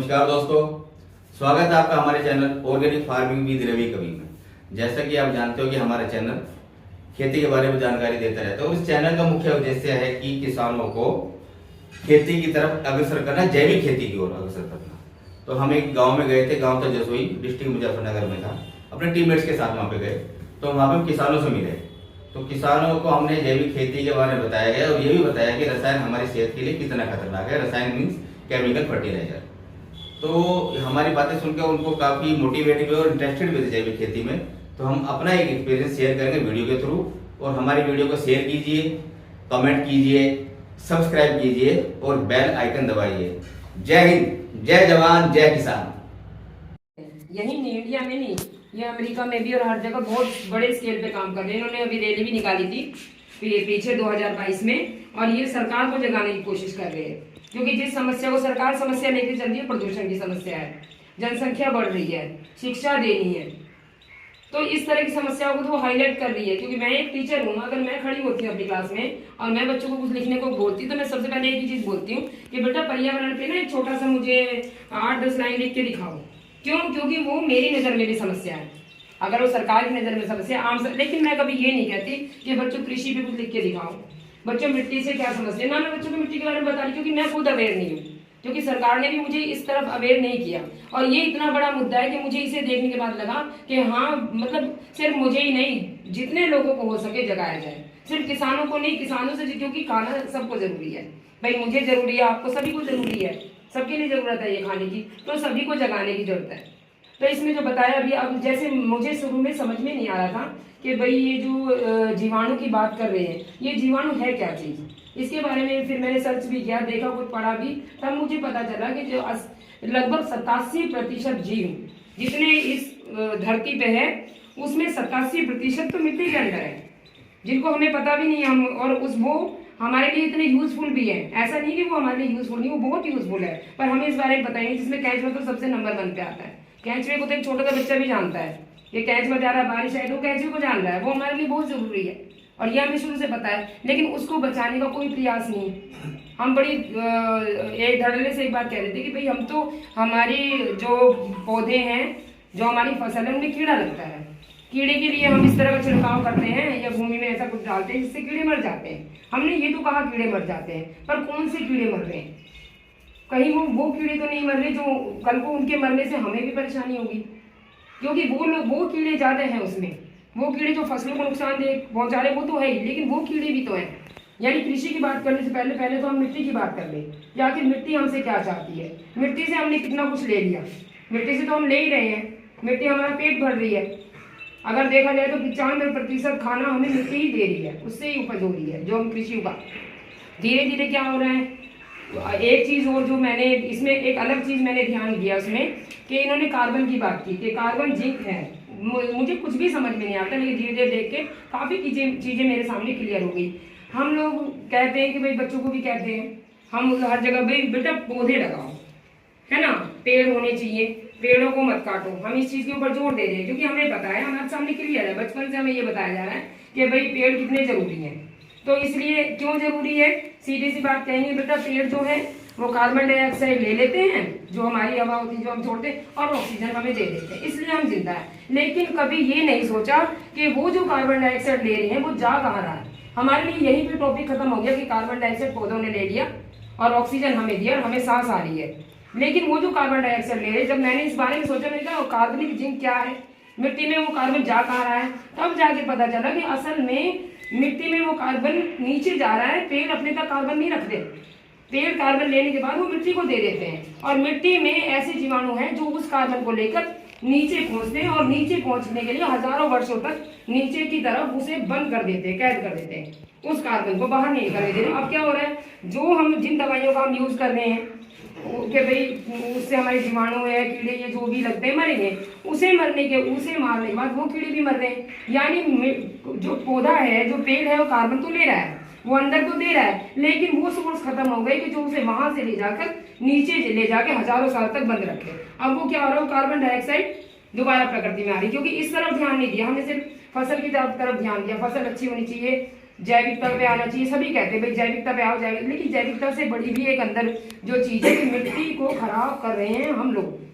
नमस्कार दोस्तों, स्वागत है आपका हमारे channel organic farming with Ravi Kavi में। जैसा कि आप जानते हो कि हमारा चैनल खेती के बारे में जानकारी देता रहता है और इस चैनल का मुख्य उद्देश्य है कि किसानों को खेती की तरफ अग्रसर करना, जैविक खेती की ओर अग्रसर करना। तो हम एक गांव में गए थे, गांव था जसोई, डिस्ट्रिक्ट मुजफ्फरनगर में था। अपने टीममेट्स के साथ वहां पे गए तो वहां पे हम किसानों से मिले। तो किसानों को हमने जैविक खेती के बारे में बताया गया और ये भी बताया कि रसायन हमारी सेहत के लिए कितना खतरनाक है। रसायन मीन्स केमिकल फर्टिलाइजर। तो हमारी बातें सुनकर उनको काफी मोटिवेट हुए और इंटरेस्टेड भी थे जैविक खेती में। तो हम अपना एक एक्सपीरियंस शेयर करेंगे वीडियो के थ्रू। और हमारी वीडियो को शेयर कीजिए, कमेंट कीजिए, सब्सक्राइब कीजिए और बेल आइकन दबाइए। जय हिंद, जय जवान, जय किसान। यही नहीं, इंडिया में नहीं, ये अमेरिका में भी और हर जगह बहुत बड़े स्केल पे काम कर रहे हैं। इन्होंने अभी रैली भी निकाली थी पीछे 2022 में, और ये सरकार को जगाने की कोशिश कर रहे हैं। क्योंकि जिस समस्या को सरकार समस्या लेकर चल रही है, प्रदूषण की समस्या है, जनसंख्या बढ़ रही है, शिक्षा देनी है, तो इस तरह की समस्याओं को तो हाईलाइट कर रही है। क्योंकि मैं एक टीचर हूँ, अगर मैं खड़ी होती हूँ अपनी क्लास में और मैं बच्चों को कुछ लिखने को बोलती हूँ तो मैं सबसे पहले एक ही चीज बोलती हूँ कि बेटा पर्यावरण पे ना एक छोटा सा मुझे 8-10 लाइन लिख के दिखाओ। क्यों? क्योंकि वो मेरी नजर में भी समस्या है, अगर वो सरकार की नजर में समस्या आम लेकिन मैं कभी ये नहीं कहती कि बच्चों कृषि पे कुछ लिख के दिखाओ, बच्चों मिट्टी से क्या समझते हैं ना। मैं बच्चों को मिट्टी के बारे में बता रही, क्योंकि मैं खुद अवेयर नहीं हूँ, क्योंकि सरकार ने भी मुझे इस तरफ अवेयर नहीं किया। और ये इतना बड़ा मुद्दा है कि मुझे इसे देखने के बाद लगा कि हाँ, मतलब सिर्फ मुझे ही नहीं, जितने लोगों को हो सके जगाया जाए। सिर्फ किसानों को नहीं, किसानों से, क्योंकि खाना सबको जरूरी है भाई, मुझे जरूरी है, आपको सभी को जरूरी है, सबके लिए जरूरत है ये खाने की, तो सभी को जगाने की जरूरत है। तो इसमें जो बताया अभी, अब जैसे मुझे शुरू में समझ में नहीं आ रहा था कि भाई ये जो जीवाणु की बात कर रहे हैं, ये जीवाणु है क्या चीज। इसके बारे में फिर मैंने सर्च भी किया, देखा, कुछ पढ़ा भी, तब मुझे पता चला कि जो लगभग 87% जीव जितने इस धरती पे है, उसमें 87% तो मिट्टी के अंदर है, जिनको हमें पता भी नहीं है। हम और वो हमारे लिए इतने यूजफुल भी है। ऐसा नहीं कि वो हमारे लिए यूजफुल नहीं, वो बहुत यूजफुल है, पर हमें इस बारे में पता नहीं। जिसमें कैचुआ तो सबसे नंबर 1 पे आता है। कैचुए को तो एक छोटा सा बच्चा भी जानता है, ये कैचुआ जा रहा है, बारिश है तो कैचुए को जान रहा है, वो हमारे लिए बहुत जरूरी है और ये हमें शुरू से पता है। लेकिन उसको बचाने का कोई प्रयास नहीं। हम बड़ी एक धड़ल्ले से एक बात कह रहे थे कि भाई हम तो, हमारी जो पौधे हैं, जो हमारी फसल है, उनमें कीड़ा लगता है, कीड़े के लिए हम इस तरह का छिड़काव करते हैं या भूमि में ऐसा कुछ डालते हैं जिससे कीड़े मर जाते हैं। हमने ये तो कहा कीड़े मर जाते हैं, पर कौन से कीड़े मर रहे हैं? कहीं वो कीड़े तो नहीं मर रहे जो कल को उनके मरने से हमें भी परेशानी होगी, क्योंकि वो कीड़े ज्यादा हैं उसमें। वो कीड़े जो फसलों को नुकसान पहुंचा रहे वो तो है ही, लेकिन वो कीड़े भी तो हैं। यानी कृषि की बात करने से पहले तो हम मिट्टी की बात कर ले, या आखिर मिट्टी हमसे क्या चाहती है। मिट्टी से हमने कितना कुछ ले लिया, मिट्टी से तो हम ले ही रहे हैं, मिट्टी हमारा पेट भर रही है। अगर देखा जाए तो 95% खाना हमें मिट्टी ही दे रही है, उससे ही उपज हो रही है जो हम कृषि उगा। धीरे धीरे क्या हो रहा है, एक चीज और जो मैंने इसमें एक अलग चीज मैंने ध्यान दिया उसमें, कि इन्होंने कार्बन की बात की कि कार्बन जिंक है। मुझे कुछ भी समझ में नहीं आता, लेकिन धीरे धीरे देख के काफी चीजें मेरे सामने क्लियर हो गई। हम लोग कहते हैं कि भाई, बच्चों को भी कहते हैं हम हर जगह, भाई बेटा पौधे लगाओ, है ना, पेड़ होने चाहिए, पेड़ों को मत काटो। हम इस चीज के ऊपर जोर दे रहे हैं क्योंकि हमें पता है, हमारे सामने क्लियर है, बचपन से हमें ये बताया जा रहा है कि भाई पेड़ कितने जरूरी है। तो इसलिए क्यों जरूरी है, सीधी सी बात कहेंगे, बेटा पेड़ जो है वो कार्बन डाइऑक्साइड ले लेते हैं, जो हमारी हवा होती है जो हम छोड़ते हैं, और ऑक्सीजन हमें दे देते हैं, इसलिए हम जिंदा है। लेकिन कभी ये नहीं सोचा कि वो जो कार्बन डाइऑक्साइड ले रहे हैं वो जा कहाँ रहा है। हमारे लिए यही पे टॉपिक खत्म हो गया कि कार्बन डाइऑक्साइड पौधों ने ले लिया और ऑक्सीजन हमें दिया और हमें सांस आ रही है। लेकिन वो जो कार्बन डाइऑक्साइड ले रहे, जब मैंने इस बारे में सोचा, मैंने कहा कार्बनिक जिंक क्या है, मिट्टी में वो कार्बन जा कहाँ रहा है, तब जाके पता चला कि असल में मिट्टी में वो कार्बन नीचे जा रहा है। पेड़ अपने तक कार्बन नहीं रखते, पेड़ कार्बन लेने के बाद वो मिट्टी को दे देते हैं, और मिट्टी में ऐसे जीवाणु हैं जो उस कार्बन को लेकर नीचे पहुंचते हैं, और नीचे पहुंचने के लिए हजारों वर्षों तक नीचे की तरफ उसे बंद कर देते हैं, कैद कर देते हैं, उस कार्बन को बाहर नहीं करने देते। अब क्या हो रहा है, जो हम जिन दवाइयों का हम यूज कर रहे हैं कि भाई उससे हमारे जीवाणु है, कीड़े ये जो भी लगते हैं मरेंगे, उसे मारने के बाद वो कीड़े भी मर रहे हैं। यानी जो पौधा है, जो पेड़ है, वो कार्बन तो ले रहा है, वो अंदर तो दे रहा है, लेकिन वो सोर्स खत्म हो गई कि जो उसे वहां से ले जाकर नीचे ले जाके हजारों साल तक बंद रखे। अब वो क्या हो रहा है, कार्बन डाइऑक्साइड दोबारा प्रकृति में आ रही, क्योंकि इस तरफ ध्यान नहीं दिया हमने, सिर्फ फसल की तरफ ध्यान दिया। फसल अच्छी होनी चाहिए, जैविकता पे आना चाहिए। सभी कहते हैं भाई जैविकता पे आओ, जैविक, लेकिन जैविकता से बड़ी भी एक अंदर जो चीज है कि मिट्टी को खराब कर रहे हैं हम लोग,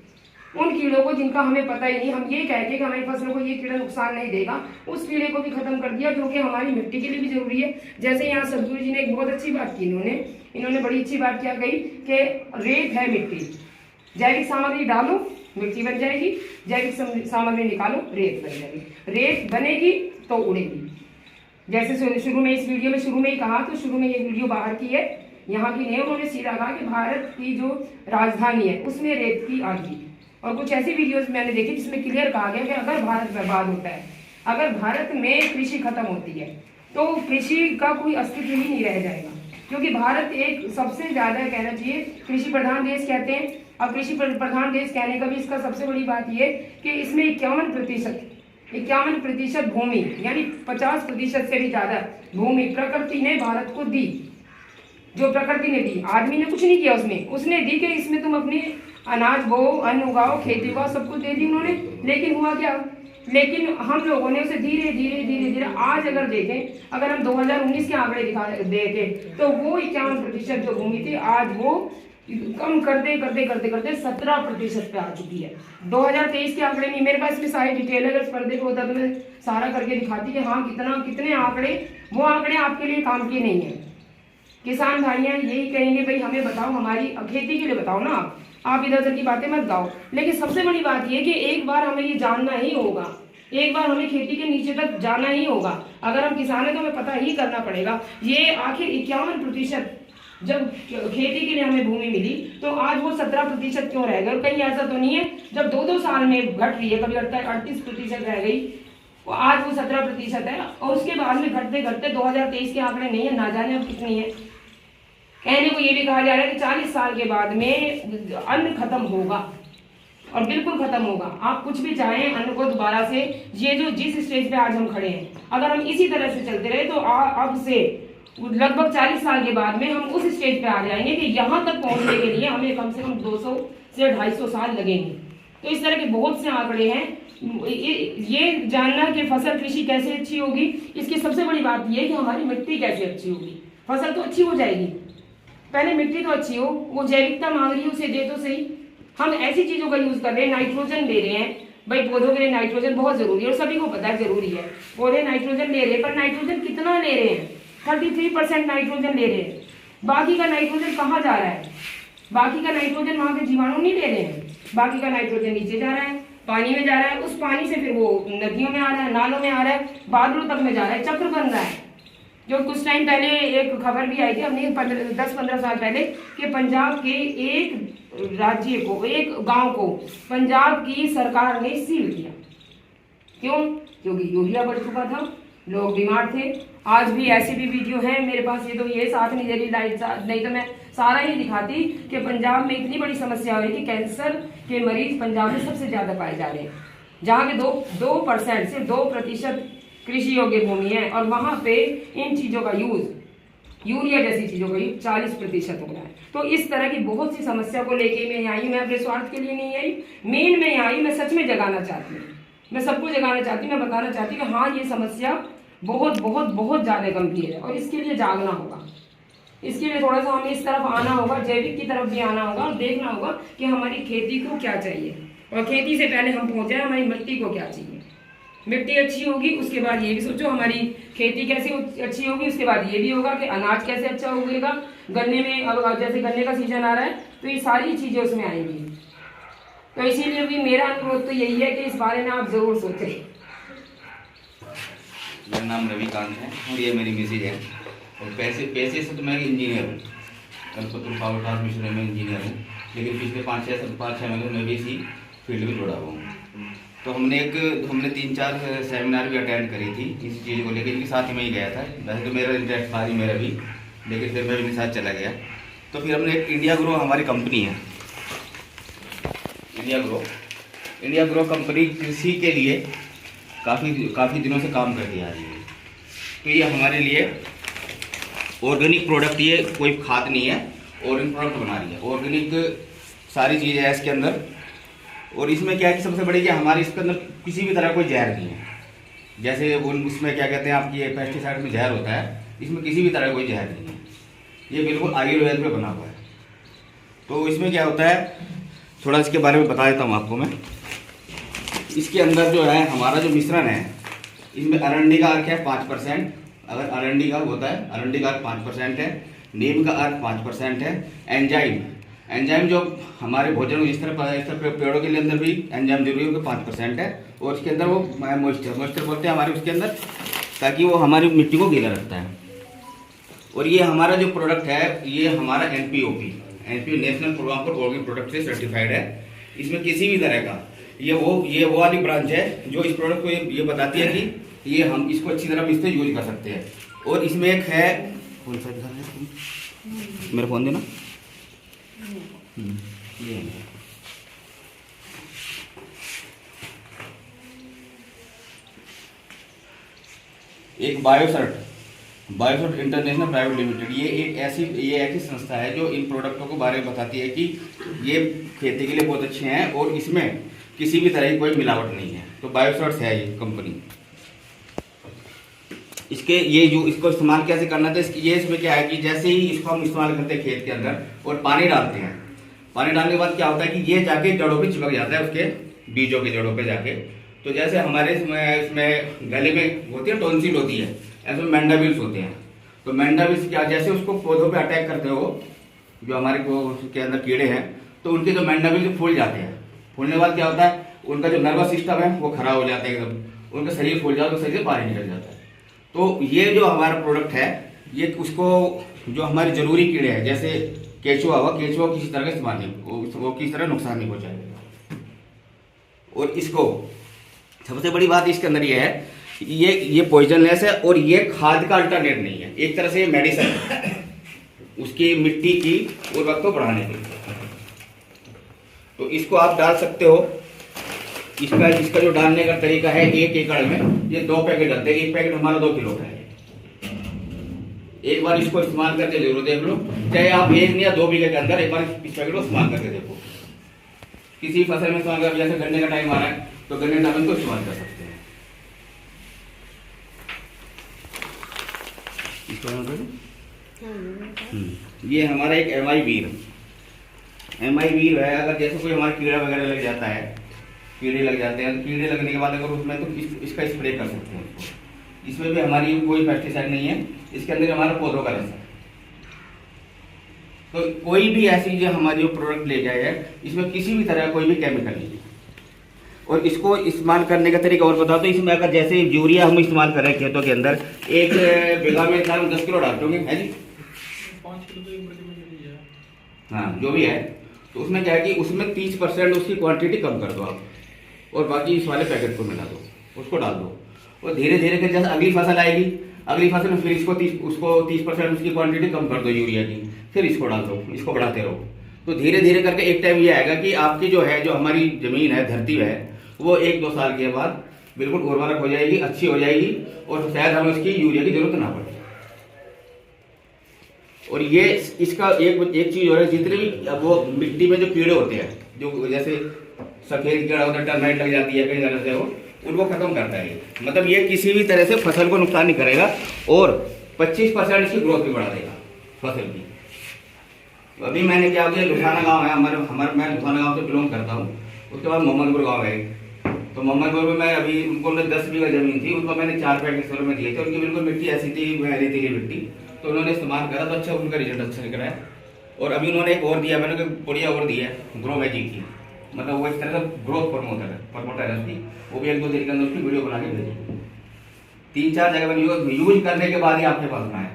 उन कीड़ों को जिनका हमें पता ही नहीं। हम ये कह के कि हमारी फसलों को ये कीड़ा नुकसान नहीं देगा, उस कीड़े को भी खत्म कर दिया जो कि हमारी मिट्टी के लिए भी जरूरी है। जैसे यहाँ सदगुरु जी ने एक बहुत अच्छी बात की, इन्होंने बड़ी अच्छी बात क्या कही कि रेत है मिट्टी, जैविक सामग्री डालो मिट्टी बन जाएगी, जैविक सामग्री निकालो रेत बन जाएगी, रेत बनेगी तो उड़ेगी। जैसे शुरू में इस वीडियो में शुरू में ही कहा, तो शुरू में ये वीडियो बाहर की है, यहाँ की नहीं। उन्होंने सीधा कहा कि भारत की जो राजधानी है उसमें रेत की आगी। और कुछ ऐसी वीडियोस मैंने देखी जिसमें क्लियर कहा गया कि अगर भारत बर्बाद होता है, अगर भारत में कृषि खत्म होती है तो कृषि का कोई अस्तित्व ही नहीं रह जाएगा, क्योंकि भारत एक सबसे ज्यादा कहना चाहिए कृषि प्रधान देश कहते हैं। अब कृषि प्रधान देश कहने का भी इसका सबसे बड़ी बात यह कि इसमें 51% भूमि यानी 50% से भी ज्यादा भूमि प्रकृति ने भारत को दी। जो प्रकृति ने दी, आदमी ने कुछ नहीं किया उसने दी कि इसमें तुम अपनी अनाज बो, अन्न उगाओ, खेती उगाओ, सब कुछ दे दी उन्होंने। लेकिन हुआ क्या, लेकिन हम लोगों ने उसे धीरे धीरे आज अगर देखें, अगर हम 2019 के आंकड़े देखें तो वो 51% जो भूमि थी आज वो कम करते 17% पे आ चुकी है। 2023 के आंकड़े नहीं मेरे पास, इसमें सारी डिटेल अगर पर्दे पे होता तो मैं सारा करके दिखाती कि हाँ कितने आंकड़े, वो आंकड़े आपके लिए काम के नहीं है। किसान भाइयां यही कहेंगे भाई हमें बताओ, हमारी खेती के लिए बताओ ना, आप इधर उधर की बातें मत गाओ। लेकिन सबसे बड़ी बात यह कि एक बार हमें ये जानना ही होगा, एक बार हमें खेती के नीचे तक जाना ही होगा। अगर हम किसान हैं तो हमें पता ही करना पड़ेगा ये आखिर 51% जब खेती के लिए हमें भूमि मिली तो आज वो 17% क्यों रह गए। और कहीं ऐसा तो नहीं है जब 2-2 साल में घट रही है, कभी 38% रह गई, आज वो 17% है, और उसके बाद में घटते 2023 के आंकड़े नहीं है, ना जाने अब कितनी है। कहने को ये भी कहा जा रहा है कि 40 साल के बाद में अन्न खत्म होगा, और बिल्कुल खत्म होगा। आप कुछ भी चाहें, अन्न को दोबारा से ये जो जिस स्टेज पे आज हम खड़े हैं, अगर हम इसी तरह से चलते रहे तो अब से लगभग 40 साल के बाद में हम उस स्टेज पे आ जाएंगे कि यहाँ तक पहुंचने के लिए हमें कम से कम 200 से 250 साल लगेंगे। तो इस तरह के बहुत से आंकड़े हैं। ये जानना कि फसल कृषि कैसे अच्छी होगी, इसकी सबसे बड़ी बात यह है कि हमारी मिट्टी कैसे अच्छी होगी। फसल तो अच्छी हो जाएगी, पहले मिट्टी तो अच्छी हो, वो जैविकता मांग रही है उसे दे तो सही। हम ऐसी चीजों का यूज कर रहे हैं, नाइट्रोजन ले रहे हैं, भाई पौधों के लिए नाइट्रोजन बहुत जरूरी है और सभी को पता है जरूरी है, पौधे नाइट्रोजन ले रहे हैं, पर नाइट्रोजन कितना ले रहे हैं, 33% नाइट्रोजन ले रहे हैं। बाकी का नाइट्रोजन कहाँ जा रहा है, बाकी का नाइट्रोजन वहां के जीवाणु नहीं ले रहे हैं, बाकी का नाइट्रोजन नीचे जा रहा है, पानी में जा रहा है, उस पानी से फिर वो नदियों में आ रहा है, नालों में आ रहा है, बादलों तक में जा रहा है, चक्र बन रहा है। जो कुछ टाइम पहले एक खबर भी आई थी, हमने 10-15 साल पहले, कि पंजाब के एक राज्य को, एक गांव को पंजाब की सरकार ने सील किया। क्यों? क्योंकि यूरिया बढ़ चुका था, लोग बीमार थे। आज भी ऐसी भी वीडियो है मेरे पास, ये तो ये साथ नहीं दे रही लाइट, नहीं तो मैं सारा ही दिखाती कि पंजाब में इतनी बड़ी समस्या हो रही थी, कैंसर के मरीज पंजाब में सबसे ज्यादा पाए जा रहे हैं, जहाँ के 2% सिर्फ 2% कृषि योग्य भूमि है, और वहां पे इन चीजों का यूज, यूरिया जैसी चीजों का यूज 40% हो रहा है। तो इस तरह की बहुत सी समस्या को लेके मैं आई, मैं अपने स्वार्थ के लिए नहीं आई, मेन में आई, मैं सच में जगाना चाहती हूँ, मैं सबको जगाना चाहती हूँ, मैं बताना चाहती हूँ कि हाँ ये समस्या बहुत बहुत बहुत ज्यादा गंभीर है और इसके लिए जागना होगा। इसके लिए थोड़ा सा हमें इस तरफ आना होगा, जैविक की तरफ भी आना होगा और देखना होगा कि हमारी खेती को क्या चाहिए, और खेती से पहले हम पहुंचे हमारी मिट्टी को क्या चाहिए। मिट्टी अच्छी होगी उसके बाद ये भी सोचो हमारी खेती कैसे अच्छी होगी, उसके बाद ये भी होगा कि अनाज कैसे अच्छा उगेगा। गन्ने में अब जैसे गन्ने का सीजन आ रहा है तो ये सारी चीजें उसमें आएंगी। तो इसीलिए भी मेरा अनुरोध तो यही है कि इस बारे में आप जरूर सोचें। मेरा नाम रविकांत है और ये मेरी मिसेज है, और पैसे से तो मैं इंजीनियर हूँ, कलपत्र पावर ट्रांसमिशन में इंजीनियर हूँ, लेकिन पिछले 5-6 महीने में भी इसी फील्ड में जुड़ा हुआ हूँ। तो हमने 3-4 सेमिनार भी अटेंड करी थी इस चीज़ को लेकर, इनके साथ ही मैं ही गया था। वैसे तो मेरा इंटरेस्ट था ही मेरा भी, लेकिन फिर मैं इनके साथ चला गया। तो फिर हमने एक इंडिया ग्रो हमारी कंपनी है, इंडिया ग्रो कंपनी कृषि के लिए काफ़ी दिनों से काम करती आ रही है। तो ये हमारे लिए ऑर्गेनिक प्रोडक्ट, ये कोई खाद नहीं है, ऑर्गेनिक प्रोडक्ट बना रही है, ऑर्गेनिक सारी चीज़ें है इसके अंदर। और इसमें क्या है कि सबसे बड़ी कि हमारे इसके अंदर किसी भी तरह कोई जहर नहीं है, जैसे उसमें क्या कहते हैं आपकी ये पेस्टिसाइड में जहर होता है, इसमें किसी भी तरह का कोई जहर नहीं है, ये बिल्कुल आयुर्वेद पे बना हुआ है। तो इसमें क्या होता है, थोड़ा इसके बारे में बता देता हूँ आपको मैं। इसके अंदर जो है हमारा जो मिश्रण है, इसमें अरंडी का अर्क है 5%, अगर अरंडी का होता है, अरंडी का अर्क 5% है, नीम का अर्क 5% है, एंजाइम जो हमारे भोजन को जिस तरह पेड़ों के अंदर भी एंजाइम जरूरी है 5% है, और उसके अंदर वो मॉइस्चर बोलते हैं हमारे उसके अंदर, ताकि वो हमारी मिट्टी को गीला रखता है। और ये हमारा जो प्रोडक्ट है ये हमारा NPOP national programme for organic product से सर्टिफाइड है। इसमें किसी भी तरह का ये वो वाली ब्रांच है जो इस प्रोडक्ट को ये बताती है कि ये हम इसको अच्छी तरह इससे यूज कर सकते हैं। और इसमें एक है, कौन सा दिखा रहे हैं, मेरा फोन देना, ये एक बायोसर्ट इंटरनेशनल प्राइवेट लिमिटेड, ये एक ऐसी संस्था है जो इन प्रोडक्टों के बारे में बताती है कि ये खेती के लिए बहुत अच्छे हैं और इसमें किसी भी तरह की कोई मिलावट नहीं है। तो बायोसर्ट है ये कंपनी। इसके ये जो इसको इस्तेमाल कैसे करना था, ये इसमें क्या है कि जैसे ही इसको हम इस्तेमाल करते हैं खेत के अंदर और पानी डालते हैं, पानी डालने के बाद क्या होता है कि ये जाके जड़ों पे चिपक जाता है, उसके बीजों के जड़ों पे जाके। तो जैसे हमारे इसमें गले में होती है टॉन्सिल होती है, ऐसे मेंडाबिल्स होते हैं। तो मेंडाबिल्स क्या, जैसे उसको पौधों पे अटैक करते हो जो हमारे के अंदर कीड़े हैं, तो उनके जो मेंडाबिल्स फूल जाते हैं। फूलने के बाद क्या होता है, उनका जो नर्वस सिस्टम है वो खराब हो जाता है एकदम, उनका शरीर फूल जाता है, तो शरीर से बाहर निकल जाता है। तो ये जो हमारा प्रोडक्ट है ये उसको जो हमारे जरूरी कीड़े हैं, जैसे केचुआ हुआ, केचुआ किसी तरह का इस्तेमाल नहीं, वो किसी तरह नुकसान नहीं पहुंचाएगा। और इसको सबसे बड़ी बात इसके अंदर ये है, ये पॉइजनलेस है और ये खाद का अल्टरनेट नहीं है, एक तरह से ये मेडिसिन है उसकी मिट्टी की उर्वरता को बढ़ाने के लिए। तो इसको आप डाल सकते हो। इसका जो डालने का तरीका है, 1 एकड़ में ये 2 पैकेट डालते हैं, 1 पैकेट हमारा 2 किलो का है। एक बार इसको इस्तेमाल करके जरूर देख लो, चाहे आप 1 या 2 बीघे के अंदर एक बार इस पैकेट को इस्तेमाल करके देखो। किसी फसल में इस्तेमाल कर, जैसे गन्ने का टाइम आ रहा है तो गन्ने टाइम को इस्तेमाल कर सकते हैं। ये हमारा एक MI वीर है। अगर जैसे कोई हमारा कीड़ा वगैरह लग जाता है, कीड़े लग जाते हैं, तो कीड़े लगने के बाद अगर उसमें तो इसका स्प्रे कर सकते हैं उसको। इसमें भी हमारी कोई पेस्टिसाइड नहीं है, इसके अंदर हमारा पौधों का रस है। तो कोई भी ऐसी जो हमारी जो प्रोडक्ट ले जाए है, इसमें किसी भी तरह कोई भी केमिकल नहीं है। और इसको इस्तेमाल करने का तरीका और बताओ तो, इसमें अगर जैसे यूरिया हम इस्तेमाल कर रहे हैं खेतों के अंदर, 1 बीघा में 10 किलो डालते होंगे, है जी 5 किलो, हाँ जो भी है। तो उसमें क्या है कि उसमें 30% उसकी क्वांटिटी कम कर दो आप, और बाकी इस वाले पैकेट को मिला दो, उसको डाल दो। और धीरे धीरे करके जैसे अगली फसल आएगी, अगली फसल में फिर उसको 30% उसकी क्वांटिटी कम कर दो यूरिया की, फिर इसको डाल दो, इसको बढ़ाते रहो। तो धीरे धीरे करके एक टाइम ये आएगा कि आपकी जो है, जो हमारी जमीन है, धरती है, वो 1-2 साल के बाद बिल्कुल उर्वरक हो जाएगी, अच्छी हो जाएगी, और शायद हमें उसकी यूरिया की जरूरत ना पड़े। और ये इसका एक चीज हो रहा है, जितने भी वो मिट्टी में जो कीड़े होते हैं, जो जैसे सफेद कीड़ा होता है, टर्माइट लग जाती है कई तरह से, वो उनको खत्म करता है। मतलब ये किसी भी तरह से फसल को नुकसान नहीं करेगा, और 25% इसकी ग्रोथ भी बढ़ा देगा फसल की। तो अभी मैंने क्या किया, लुधियाना गांव है मैं लुधियाना गांव से बिलोंग करता हूँ। उसके बाद मोहम्मदपुर गाँव है, तो मोहम्मदपुर में मैं अभी उनको 10 बीघा जमीन थी, उनको मैंने 4 पैकेट शुरू में दिए थे। उनकी बिल्कुल मिट्टी ऐसी थी, रेतीली मिट्टी, तो उन्होंने इस्तेमाल करा तो अच्छा उनका रिजल्ट अच्छा निकला है। और अभी उन्होंने एक और दिया, मैंने बढ़िया और दिया है, ग्रो मैजिक की, मतलब वो इस तरह का ग्रोथ प्रमोटर है उसकी, वो भी 1-2 दिन के अंदर उसकी वीडियो बना के भेजी। 3-4 जगह मैंने यूज करने के बाद ही आपके पास आए।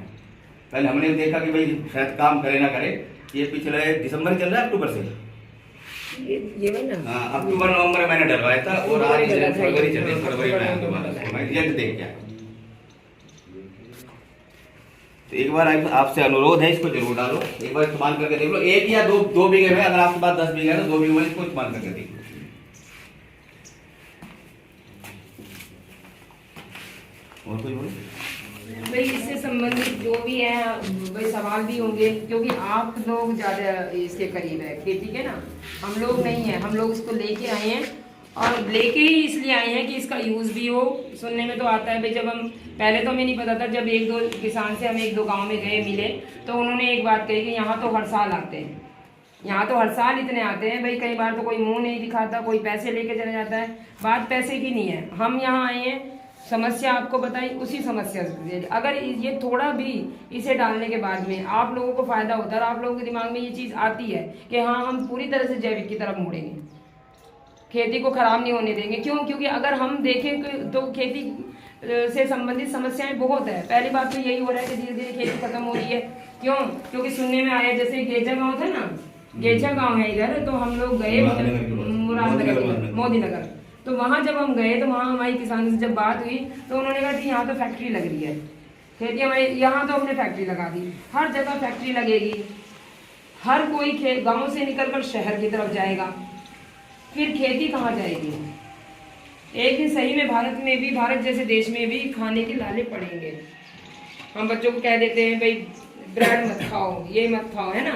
पहले हमने देखा कि भाई शायद काम करे ना करे। ये पिछले दिसंबर चल रहा है, अक्टूबर से, ये ना हाँ अक्टूबर-नवंबर मैंने डलवाया था, और आज फरवरी चल रही है, फरवरी में दोबारा मैं रिजल्ट देख के आया। तो एक बार आपसे अनुरोध है, इसको जरूर डालो, एक बार इस्तेमाल करके देख लो। 1 या 2 बीघे में, अगर आपके पास 10 बीघे है तो 2 बीघे में इसको इस्तेमाल करके देख लो। और कोई बोलो भाई, इससे संबंधित जो भी है भाई सवाल भी होंगे, क्योंकि आप लोग ज्यादा इसके करीब है खेती के ना, हम लोग नहीं है। हम लोग इसको लेके आए हैं और लेके ही इसलिए आए हैं कि इसका यूज़ भी हो। सुनने में तो आता है भाई, जब हम पहले तो हमें नहीं पता था, जब एक दो किसान से हम एक दो गांव में गए मिले तो उन्होंने एक बात कही कि यहाँ तो हर साल आते हैं, यहाँ तो हर साल इतने आते हैं भाई, कई बार तो कोई मुंह नहीं दिखाता, कोई पैसे लेके चले जाता है। बात पैसे की नहीं है, हम यहाँ आए हैं, समस्या आपको बताई, उसी समस्या से अगर ये थोड़ा भी इसे डालने के बाद में आप लोगों को फायदा होता है और आप लोगों के दिमाग में ये चीज़ आती है कि हाँ हम पूरी तरह से जैविक की तरफ मुड़ेंगे, खेती को खराब नहीं होने देंगे। क्यों? क्योंकि अगर हम देखें तो खेती से संबंधित समस्याएं बहुत है। पहली बात तो यही हो रहा है कि धीरे धीरे खेती खत्म हो रही है। क्यों? क्योंकि सुनने में आया जैसे गेजा गांव था ना, गेजा गांव है इधर, तो हम लोग गए मुरादनगर, मोदी नगर, तो वहां जब हम गए तो वहां हमारी किसानों से जब बात हुई तो उन्होंने कहा कि यहाँ तो फैक्ट्री लग रही है, खेती हमारी यहाँ तो हमने फैक्ट्री लगा दी, हर जगह फैक्ट्री लगेगी, हर कोई गाँव से निकलकर शहर की तरफ जाएगा, फिर खेती कहाँ जाएगी? एक दिन सही में भारत में भी, भारत जैसे देश में भी खाने के लाले पड़ेंगे। हम बच्चों को कह देते हैं भाई ब्रेड मत खाओ, ये मत खाओ, है ना,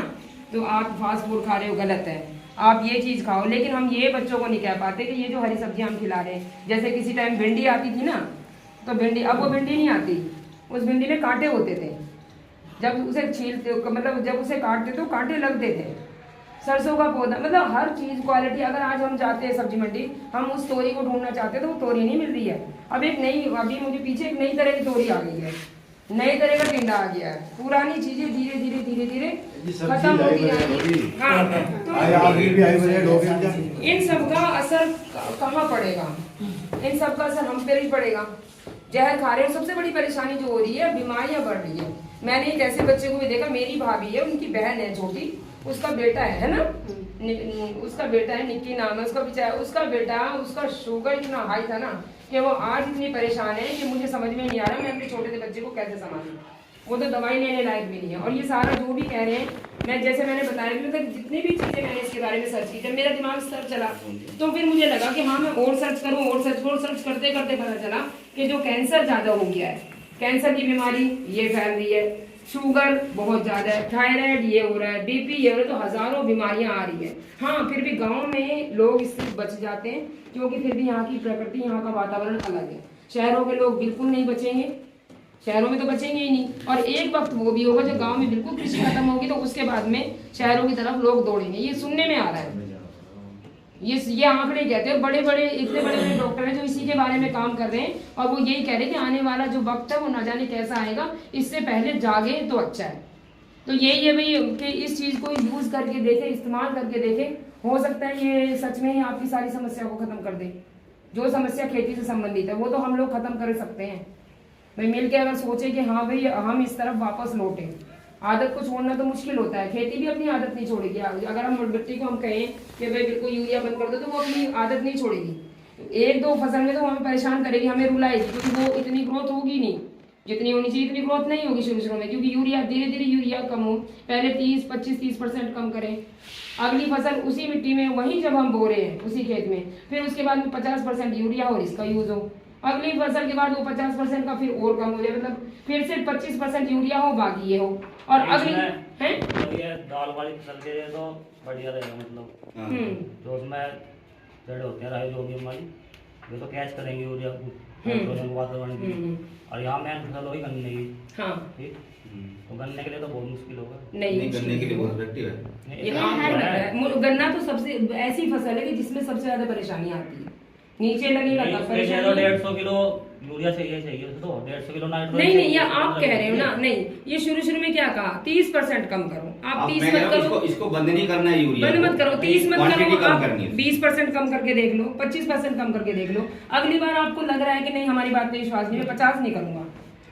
तो आप फास्ट फूड खा रहे हो, गलत है, आप ये चीज़ खाओ। लेकिन हम ये बच्चों को नहीं कह पाते कि ये जो हरी सब्जियां हम खिला रहे हैं, जैसे किसी टाइम भिंडी आती थी ना, तो भिंडी, अब वो भिंडी नहीं आती, उस भिंडी में कांटे होते थे, जब उसे छीलते, मतलब जब उसे काटते तो कांटे लगते थे। सरसों का पौधा, मतलब हर चीज़ क्वालिटी। अगर आज हम जाते हैं सब्जी मंडी, हम उस तोरी को ढूंढना चाहते हैं तो वो तोरी नहीं मिल रही है। अब एक नई, अभी मुझे पीछे एक नई तरह की तोरी आ गई है, नई तरह का टिंडा आ गया है, पुरानी चीजें धीरे धीरे धीरे धीरे खत्म होती जाएगी। हाँ, तो इन सब का असर कहाँ पड़ेगा? इन सब का असर हम पे ही पड़ेगा। जहर खा रहे हैं, सबसे बड़ी परेशानी जो हो रही है, बीमारियां बढ़ रही है। मैंने एक ऐसे बच्चे को भी देखा, मेरी भाभी है, उनकी बहन है छोटी, उसका बेटा है ना, उसका बेटा है, निक्की नाम है उसका, बेचारा उसका बेटा, उसका शुगर इतना हाई था ना कि वो आज इतनी परेशान है कि मुझे समझ में नहीं आ रहा मैं अपने छोटे से बच्चे को कैसे संभालूं। वो तो दवाई लेने लायक भी नहीं है। और ये सारा जो भी कह रहे हैं, मैं जैसे मैंने बताया, मतलब जितनी भी चीजें मैंने इसके बारे में सर्च की, जब मेरा दिमाग सर्च चला तो फिर मुझे लगा कि हाँ मैं और सर्च करूँ, और सर्च करते करते पता चला कि जो कैंसर ज्यादा हो गया है, कैंसर की बीमारी ये फैल रही है, शुगर बहुत ज्यादा है, थायराइड ये हो रहा है, बीपी ये हो रहा है, तो हजारों बीमारियां आ रही है। हाँ, फिर भी गांव में लोग इससे बच जाते हैं, क्योंकि फिर भी यहाँ की प्रकृति, यहाँ का वातावरण अलग है। शहरों के लोग बिल्कुल नहीं बचेंगे, शहरों में तो बचेंगे ही नहीं। और एक वक्त वो भी होगा जब गांव में बिल्कुल कृषि खत्म होगी, तो उसके बाद में शहरों की तरफ लोग दौड़ेंगे। ये सुनने में आ रहा है, ये आंकड़े कहते हैं। बड़े बड़े, इतने बड़े बड़े डॉक्टर हैं जो इसी के बारे में काम कर रहे हैं, और वो यही कह रहे हैं कि आने वाला जो वक्त है वो ना जाने कैसा आएगा, इससे पहले जागे तो अच्छा है। तो यही है भाई कि इस चीज को यूज करके देखें, इस्तेमाल करके देखें, हो सकता है ये सच में ही आपकी सारी समस्या को खत्म कर दे। जो समस्या खेती से संबंधित है वो तो हम लोग खत्म कर सकते हैं भाई, मिल के अगर सोचे कि हाँ भाई हम इस तरफ वापस लौटे। आदत को छोड़ना तो मुश्किल होता है, खेती भी अपनी आदत नहीं छोड़ेगी। अगर हम मिट्टी को हम कहें कि भाई बिल्कुल यूरिया बंद कर दो, तो वो अपनी आदत नहीं छोड़ेगी। एक दो फसल में तो हमें परेशान करेगी, हमें रुलाएगी, क्योंकि वो इतनी ग्रोथ होगी नहीं जितनी होनी चाहिए, इतनी ग्रोथ नहीं होगी शुरू में, क्योंकि यूरिया धीरे धीरे यूरिया कम हो, पहले 25-30% कम करें, अगली फसल उसी मिट्टी में वहीं जब हम बो रहे हैं उसी खेत में, फिर उसके बाद में 50% यूरिया और इसका यूज हो, अगली फसल के बाद वो 50% का फिर और कम हो जाए, मतलब फिर से 25% यूरिया हो, बाकी ये हो। और अगली है ये दाल वाली फसल के लिए तो बढ़िया रहेगा, मतलब जो उसमें पेड़ होते हैं, राई जो होगी हमारी, ये तो कैच करेंगे यूरिया को वातावरण की। और यहाँ मेन फसल होगी गन्ने की। हाँ, ठीक, तो गन्ने के लिए तो बहुत मुश्किल होगा। नहीं, गन्ने के लिए बहुत इफेक्टिव है। गन्ना तो सबसे ऐसी फसल है कि जिसमें सबसे ज्यादा परेशानी आती है, नीचे लगेगा तब परेशानी। 150 किलो यूरिया चाहिए तो 150 किलो नाइट्रोजन। नहीं, ये आप कह रहे हो ना, नहीं, ये शुरू में क्या कहा, 30% कम करो, आप 30 मत करो, इसको बंद नहीं करना है, यूरिया बंद मत करो, 30 मत करो, आप 20% 20% कम करके देख लो, 25% कम करके देख लो। अगली बार आपको लग रहा है कि नहीं हमारी बात पे विश्वास नहीं, मैं 50 नहीं करूंगा,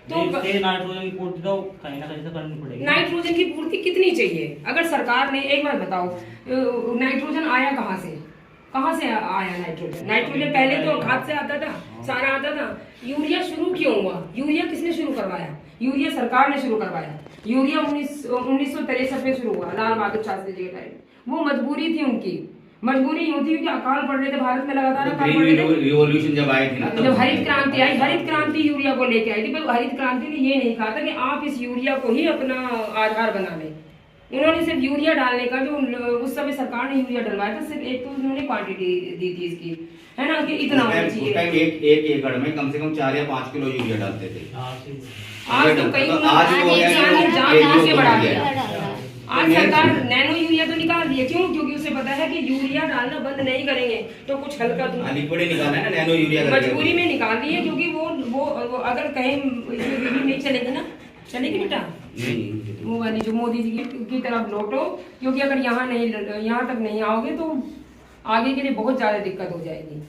तो नाइट्रोजन की पूर्ति तो कहीं ना कहीं से करनी पड़ेगी। नाइट्रोजन की पूर्ति कितनी चाहिए? अगर सरकार ने, एक बार बताओ, नाइट्रोजन आया कहाँ से आया? नाइट्रोजन पहले तो खाद से आता था, सारा आता था। यूरिया शुरू क्यों हुआ? यूरिया किसने शुरू करवाया? यूरिया सरकार ने शुरू करवाया। यूरिया 1963 में शुरू हुआ, लाल बहादुर शास्त्री जी के टाइम। वो मजबूरी थी उनकी, मजबूरी यूं थी कि अकाल पड़ रहे थे भारत में, लगातार अकाल पड़ रहे थे। रिवॉल्यूशन जब आई थी ना, जब हरित क्रांति आई, हरित क्रांति यूरिया को लेके आई थी। हरित क्रांति ने ये नहीं कहा था कि आप इस यूरिया को ही अपना आधार बना लें, उन्होंने सिर्फ यूरिया डालने का जो उस समय सरकार ने यूरिया डलवाया था, सिर्फ एक तो उन्होंने क्वांटिटी दी थी इसकी, है ना, कि इतना होना चाहिए। एक एकड़ में कम से कम 4 या 5 किलो यूरिया डालते थे। आज तो कई से बढ़ा दिया। आज सरकार नैनो यूरिया तो निकाल दिया, क्यों? क्योंकि उसे पता है कि यूरिया डालना बंद नहीं करेंगे तो कुछ हल्का लिक्विड निकालना है ना, नैनो यूरिया मजबूरी में निकाल दी है, क्योंकि वो अगर कहीं इसमें वीडियो नहीं चलेगी ना, चलेगी बेटा वो वाली जो मोदी जी की तरफ लौटो, क्योंकि अगर यहाँ तक नहीं आओगे तो आगे के लिए बहुत ज्यादा दिक्कत हो जाएगी।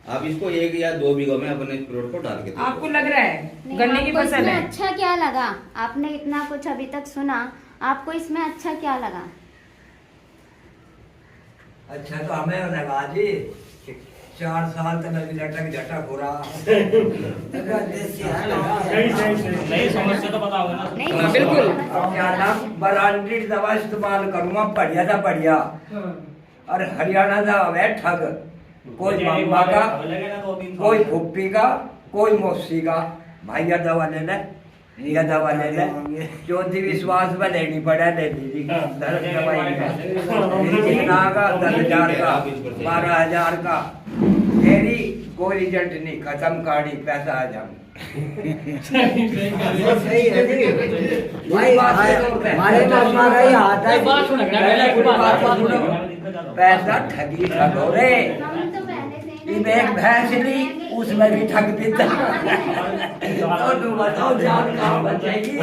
आप इसको 1 या 2 बीघों में अपने प्लॉट को डाल के देखो। आपको लग रहा है गन्ने की फसल है? अच्छा क्या लगा? आपने इतना कुछ अभी तक सुना, आपको इसमें अच्छा क्या लगा? अच्छा तो हमें लगा जी 4 साल तक अभी झटक हो रहा नहीं समस्या तो पता होगा ना। नहीं, हाँ, बिल्कुल। अब क्या नाम ब्रांडेड दवा इस्तेमाल करूंगा, बढ़िया था बढ़िया। और हरियाणा का है ठग, कोई मामा का, कोई फुप्पी का, कोई मौसी का, भैया दवा ले ले, ये दवा ले ले, ज्योति विश्वास में लेनी पड़ा ले लीजिए। 10 दवाई का 10,000 का, 12,000 का, मेरी कोई रिजल्ट नहीं, खत्म कहानी, पैसा आ जाऊंगा। सही है भाई, हमारे मामा का ही हाथ है, पैसा ठगी ठगो रे। हम तो पहले से ही एक भैंस ली, उसमें भी ठग पीता। तो तुम बताओ जान कहाँ बचेगी,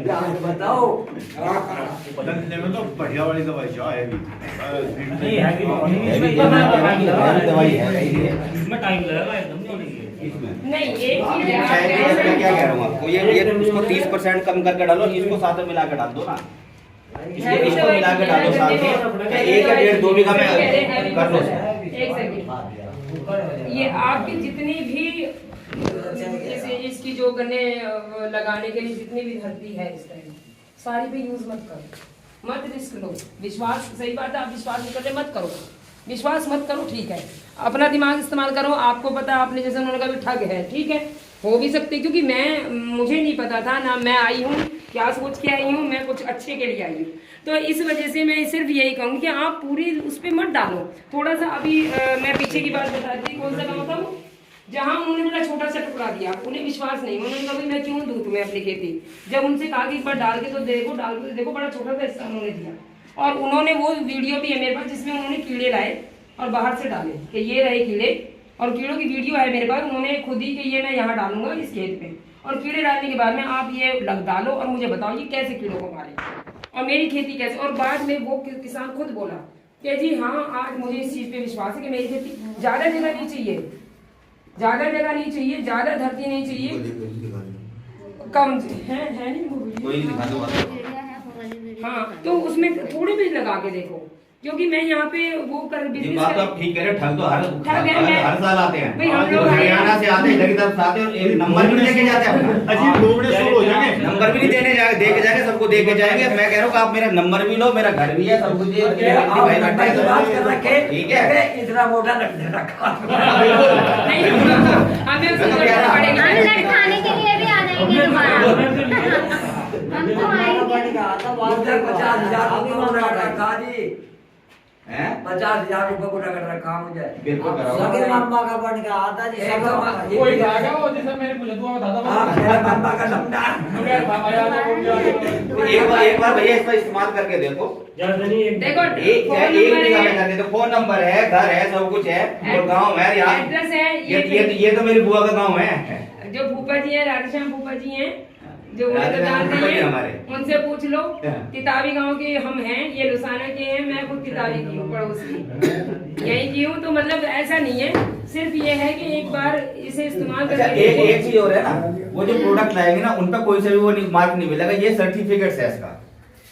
जान बताओ। तो बढ़िया वाली दवाई जो है नहीं है कि दवाई है इसमें टाइम लगेगा एकदम थोड़ी। नहीं, एक चीज है, मैं क्या कह रहा हूँ आपको, ये उसको 30% कम करके डालो, इसको साथ में मिला के डाल दो ना, इसको मिला के डालो साथ में, 1 या 1.5 2 बीघा में कर लो। एक सेकंड, ये आपकी जितनी भी जैसे इसकी जो गन्ने लगाने के लिए जितनी भी धरती है इस टाइम, सारी पे यूज मत करो, मत रिस्क लो। विश्वास, सही बात है, आप विश्वास नहीं करते मत करो, विश्वास मत करो, ठीक है, अपना दिमाग इस्तेमाल करो। आपको पता, आपने जैसे उन्होंने कहा भी ठग है, ठीक है, हो भी सकते, क्योंकि मुझे नहीं पता था ना, मैं आई हूँ क्या सोच के आई हूँ, मैं कुछ अच्छे के लिए आई हूँ, तो इस वजह से मैं सिर्फ यही कहूँगी कि आप पूरी उस पर मत डालो, थोड़ा सा। अभी मैं पीछे की बात बताती, कौन सा गाँव था वो, जहाँ उन्होंने बड़ा छोटा सा टुकड़ा दिया, उन्हें विश्वास नहीं, उन्होंने कहा मैं क्यों दूं तुम्हें अपनी खेती। जब उनसे कहा कि एक बार डाल के तो देखो, डाल के देखो, बड़ा छोटा सा हिस्सा उन्होंने दिया, और उन्होंने वो वीडियो भी है मेरे पास जिसमें उन्होंने कीड़े लाए और बाहर से डाले कि ये रहे कीड़े, और कीड़ों की वीडियो है मेरे पास, उन्होंने खुद ही कि ये मैं यहाँ डालूंगा इस खेत पे, और कीड़े डालने के बाद में आप ये डालो और मुझे बताओ ये कैसे कीड़ों को मारे और मेरी खेती कैसे। और बाद में वो किसान खुद बोला कि जी हाँ, आज मुझे इस चीज पे विश्वास है कि मेरी खेती, ज्यादा जगह नहीं चाहिए, ज्यादा जगह नहीं चाहिए, ज्यादा धरती नहीं चाहिए, कम है नहीं वो वीडियो। हाँ, तो उसमें थोड़ी भी लगा के देखो, क्योंकि मैं यहाँ पे वो कर बिजनेस बात तो आप ठीक कह रहे हो, ठग तो हर साल आते हैं, भाई हम लोग हरियाणा से आते हैं, इधर की तरफ से आते हैं, और एक नंबर भी नहीं देके जाते हैं, अजीब लोग ने शुरू हो जाएंगे, नंबर भी नहीं देने जाएंगे, देके जाएंगे, सबको देके जाएंगे। मैं कह रहा हूँ आप मेरा नंबर भी लो, मेरा घर भी है, सब कुछ ठीक है, इतना मोटा रखा हम लट खाने के लिए भी आ जाएंगे दोबारा। हम तो आएंगे। 50,000 रखा जी, हैं? 50,000 रुपये को रगड़ रखा मुझे। बिल्कुल कराओ। सगे मामा का बन गया आता जी, कोई जाएगा वो जैसे मेरे को दुआ बता दो, मामा का लमडा। एक बार भैया इसका इस्तेमाल करके देखो, देखो, एक बीघा में कर देते, फोन नंबर है, घर है, सब कुछ है, और गाँव है यहाँ, एड्रेस है, ये तो मेरी बुआ का गाँव है, जो फूफा जी है, राधेश्याम फूफा जी हैं, जो राधेश्याम फूफा जी हमारे, उनसे पूछ लो। तितावी गांव के हम हैं, ये लुसाना के हैं, मैं खुद तितावी की हूँ, पड़ोस की, यही की हूँ। तो मतलब ऐसा नहीं है, सिर्फ ये है कि एक बार इसे इस्तेमाल अच्छा, करके एक चीज और है ना, वो जो प्रोडक्ट लाएंगे ना, उन पर कोई से भी वो मार्क नहीं मिलेगा, ये सर्टिफिकेट है इसका,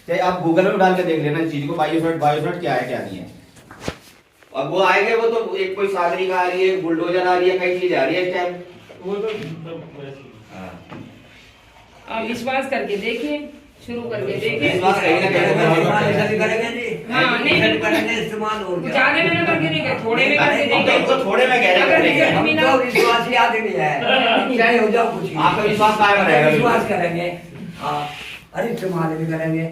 चाहे आप गूगल में डाल के देख लेना इस चीज को, बायोसर्ट क्या है क्या नहीं है। अब वो आएंगे, वो तो एक कोई सागरिका आ रही है, बुलडोजर आ रही है, कई चीज आ रही है इस टाइम, वो तो आप विश्वास करके देखिए, शुरू करके देखिए। विश्वास कहीं ना कहीं करेंगे जी, हाँ, नहीं करेंगे इस्तेमाल हो गया। ज्यादा में करके देखिए, थोड़े में करके देखिए, तो थोड़े में कह अगर रहे रिजल्ट हैं, मिला, तो विश्वासी आदमी है, चाहे हो जाओ कुछ, आपका विश्वास कायम रहेगा, विश्वास करेंगे, हाँ, अरे इस्तेमाल भी करेंगे।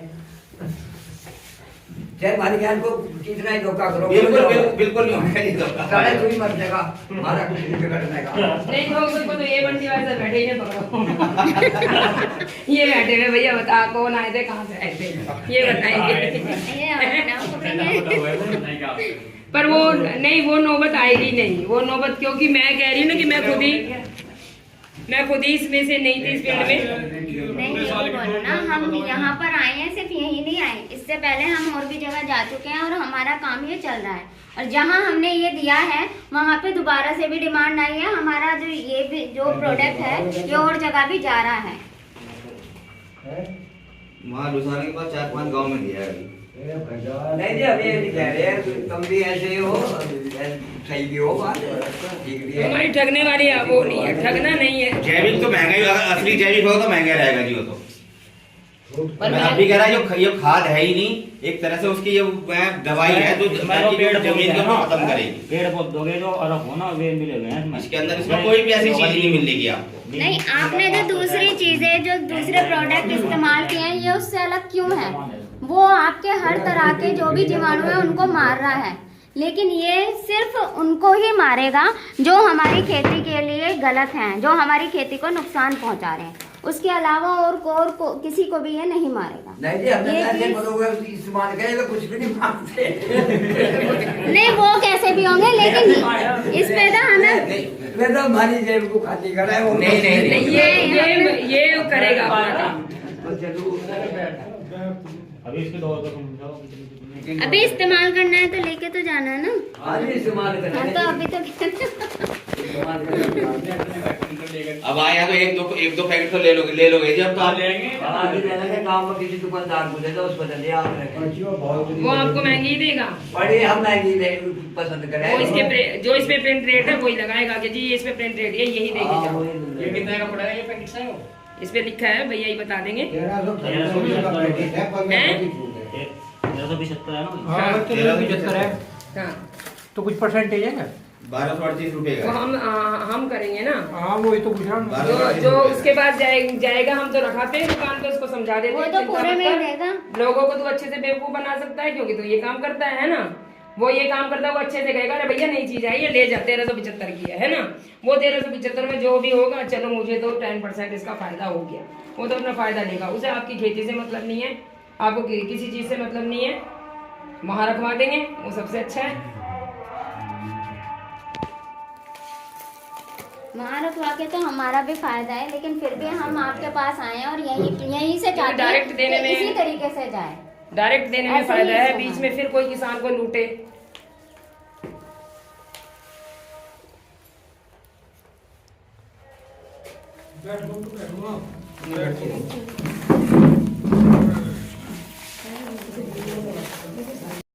चाहे हमारे ज्ञान को कितना ही धोखा करो बिल्कुल नहीं होगा ये धोखा। साढ़े तू ही मर जाएगा, हमारा कुछ नहीं बिगड़ने का। नहीं तो उसको तो ये बंटी वाले से बैठे ही नहीं पकड़ो। ये बैठे हुए भैया बता कौन आए थे कहाँ से आए थे ये बताएंगे। ये अपने नाम पकड़िए। पर वो नहीं, वो नौबत आएगी नहीं, वो नौबत, क्योंकि मैं कह रही हूँ ना कि मैं खुद ही इसमें से नहीं थी इस फील्ड में। नहीं यही बोलो ना, हम यहाँ पर आए हैं, सिर्फ यही नहीं आए, इससे पहले हम और भी जगह जा चुके हैं और हमारा काम ये चल रहा है। और जहाँ हमने ये दिया है वहाँ पे दोबारा से भी डिमांड आई है। हमारा जो ये भी जो प्रोडक्ट है ये और जगह भी जा रहा है। वहाँ लुसाने के बाद 4-5 गांव में दिया है अभी। नहीं जी अभी ये नहीं कह रहे हैं, तुम भी ऐसे ही हो, सही भी हो बात, ठीक भी है। हमारी ठगने वाली वो नहीं है, ठगना नहीं है। जैविक तो महंगा ही, अगर असली जैविक होगा तो महंगा रहेगा जी वो तो। पर मैं अभी कह रहा है ये खाद है ही नहीं, एक तरह से उसकी ये दवाई है जो जमीन को खत्म करेगी। पेड़ पौधों जो अरब हो ना वे मिलेंगे इसमें। इसके अंदर इसमें कोई भी ऐसी चीज नहीं मिलेगी आपको। नहीं, आपने जो दूसरी चीजें जो दूसरे प्रोडक्ट इस्तेमाल किए हैं ये उससे अलग क्यों है? वो आपके हर तरह के जो भी जीवाणु है उनको मार रहा है, लेकिन ये सिर्फ उनको ही मारेगा जो हमारी खेती के लिए गलत हैं, जो हमारी खेती को नुकसान पहुंचा रहे हैं। उसके अलावा और किसी को भी ये नहीं मारेगा। नहीं जी हमने ये ऐसे चीज- बोलोगे इस्तेमाल करेगा कुछ भी नहीं मांगते। नहीं वो कैसे भी होंगे, लेकिन इस पे तो हमें मैं तो हमारी जेब को खाली कर रहा है वो। नहीं, नहीं, नहीं। ये करेगा अपना काम। अभी इसके दौर का समझाओ। अभी इस्तेमाल करना है तो लेके तो जाना है ना। आज भी इस्तेमाल करना हाँ है। तो अभी तो इस्तेमाल करना। अब आया तो एक दो पैकेट तो ले लोगे जी अब तो आप। आज भी लेना है काम में किसी दुकानदार को दे दो, उसको दे दिया आपने। वो आपको महंगी ही देगा। बड़ी हम महंगी पसंद करें। वो जो इसमें प्रिंट रेट है वही लगाएगा कि जी इसमें प्रिंट रेट है यही देके हाँ, जाओ। वही ये कितने का पड़ेगा ये पैकेट से? इस पे लिखा है भैया ही बता देंगे। 1375 है ना। हाँ, तो 1375 है। हाँ तो कुछ परसेंटेज है क्या? 1238 रुपए वो का। हम करेंगे ना। हाँ वही तो पूछ रहा हूँ। जो उसके पास जाएगा हम तो रखाते हैं दुकान पे, उसको समझा देते वो हैं, तो चिंता पूरे मत में कर। देगा। लोगों को तो अच्छे से बेवकूफ बना सकता है, क्योंकि तो ये काम करता है ना। वो ये काम करता है, वो अच्छे से कहेगा अरे भैया नई चीज आई है ले जा, 1375 की है ना। वो 1375 में जो भी होगा, चलो मुझे तो 10% इसका फायदा हो गया, वो तो अपना फायदा लेगा। उसे आपकी खेती से मतलब नहीं है, आपको किसी चीज से मतलब नहीं है, वहां रखवा देंगे वो सबसे अच्छा है। वहाँ रखवा के तो हमारा भी फायदा है, लेकिन फिर भी हम आपके पास आए हैं और यहीं से चाहते हैं डायरेक्ट देने कि में- इसी तरीके से जाए। डायरेक्ट देने में ऐसा फायदा ही है, है बीच वहाँ। में फिर कोई किसान को लूटे। बैठ